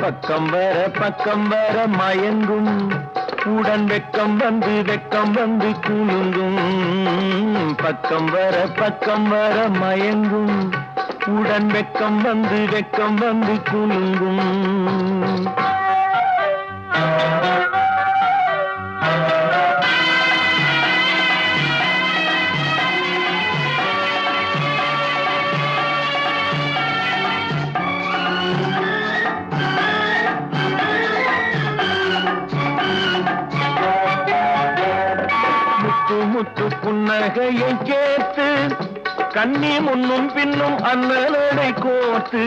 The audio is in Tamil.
பக்கம் வர மயங்கும் உடன் வெக்கம் வந்து குலுங்கும் பக்கம் வர மயங்கும் உடன் வெக்கம் வந்து குலுங்கும் முத்து புன்னகையை கேட்டு கண்ணி முன்னும் பின்னும் அண்ணலடை கோர்த்து